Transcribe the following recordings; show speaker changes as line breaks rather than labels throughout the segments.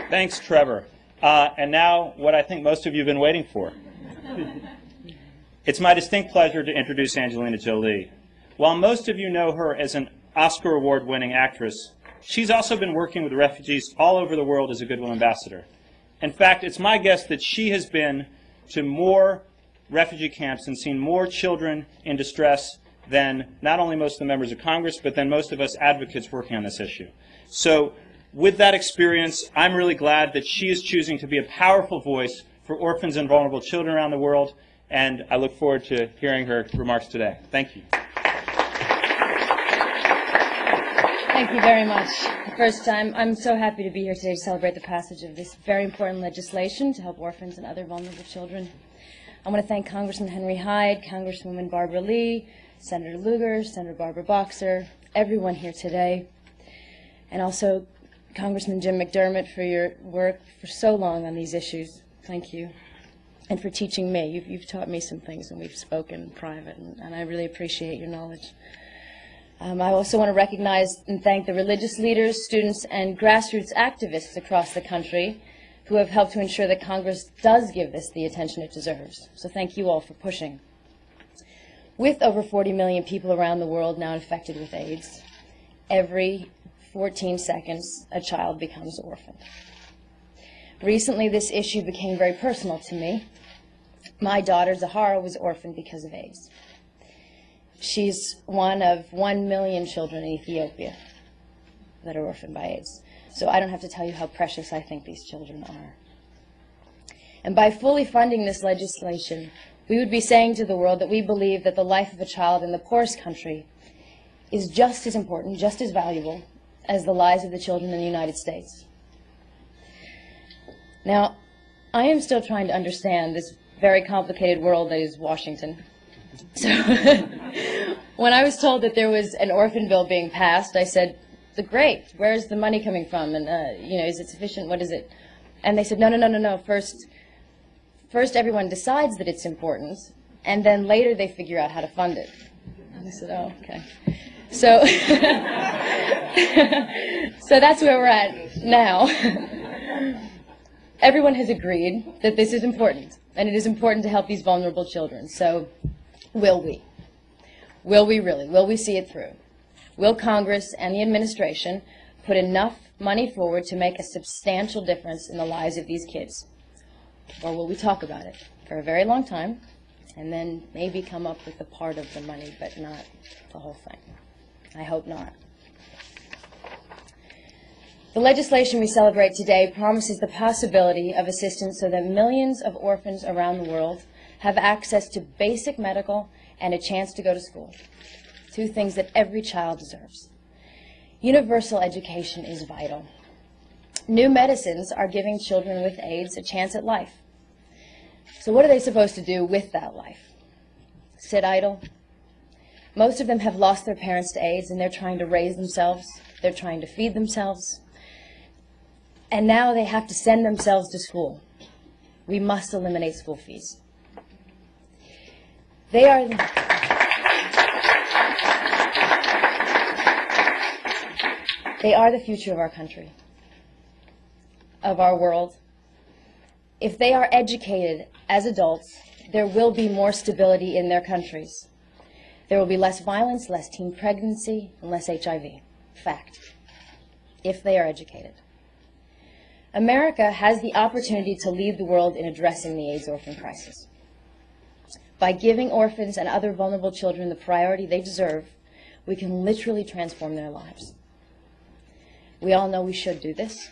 Thanks, Trevor. And now, what I think most of you have been waiting for. It's my distinct pleasure to introduce Angelina Jolie. While most of you know her as an Oscar Award-winning actress, she's also been working with refugees all over the world as a Goodwill Ambassador. In fact, it's my guess that she has been to more refugee camps and seen more children in distress than not only most of the members of Congress, but than most of us advocates working on this issue. So with that experience, I'm really glad that she is choosing to be a powerful voice for orphans and vulnerable children around the world, and I look forward to hearing her remarks today. Thank you.
Thank you very much. First time, I'm so happy to be here today to celebrate the passage of this very important legislation to help orphans and other vulnerable children. I want to thank Congressman Henry Hyde, Congresswoman Barbara Lee, Senator Lugar, Senator Barbara Boxer, everyone here today, and also Congressman Jim McDermott for your work for so long on these issues. Thank you. And for teaching me. You've taught me some things when we've spoken in private, and I really appreciate your knowledge. I also want to recognize and thank the religious leaders, students, and grassroots activists across the country who have helped to ensure that Congress does give this the attention it deserves. So thank you all for pushing. With over 40 million people around the world now infected with AIDS, every 14 seconds a child becomes orphaned. Recently, this issue became very personal to me. My daughter, Zahara, was orphaned because of AIDS. She's one of 1 million children in Ethiopia that are orphaned by AIDS. So I don't have to tell you how precious I think these children are. And by fully funding this legislation, we would be saying to the world that we believe that the life of a child in the poorest country is just as important, just as valuable, as the lives of the children in the United States. Now, I am still trying to understand this very complicated world that is Washington. So when I was told that there was an orphan bill being passed, I said, great, where's the money coming from? And, is it sufficient? What is it? And they said, no. First everyone decides that it's important, and then later they figure out how to fund it. And I said, oh, okay. So, so that's where we're at now. Everyone has agreed that this is important, and it is important to help these vulnerable children. So will we? Will we really? Will we see it through? Will Congress and the administration put enough money forward to make a substantial difference in the lives of these kids? Or will we talk about it for a very long time and then maybe come up with a part of the money but not the whole thing? I hope not. The legislation we celebrate today promises the possibility of assistance so that millions of orphans around the world have access to basic medical and a chance to go to school. Two things that every child deserves. Universal education is vital. New medicines are giving children with AIDS a chance at life. So what are they supposed to do with that life? Sit idle? Most of them have lost their parents to AIDS, and they're trying to raise themselves. They're trying to feed themselves. And now they have to send themselves to school. We must eliminate school fees. They are the future of our country, of our world. If they are educated as adults, there will be more stability in their countries. There will be less violence, less teen pregnancy, and less HIV. Fact. If they are educated. America has the opportunity to lead the world in addressing the AIDS orphan crisis. By giving orphans and other vulnerable children the priority they deserve, we can literally transform their lives. We all know we should do this.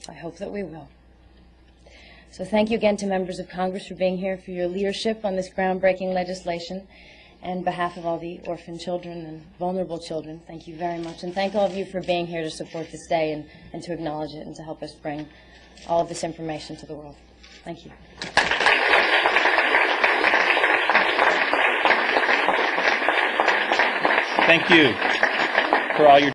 I hope that we will. So thank you again to members of Congress for being here, for your leadership on this groundbreaking legislation. And on behalf of all the orphan children and vulnerable children, thank you very much. And thank all of you for being here to support this day and to acknowledge it and to help us bring all of this information to the world. Thank you.
Thank you for all your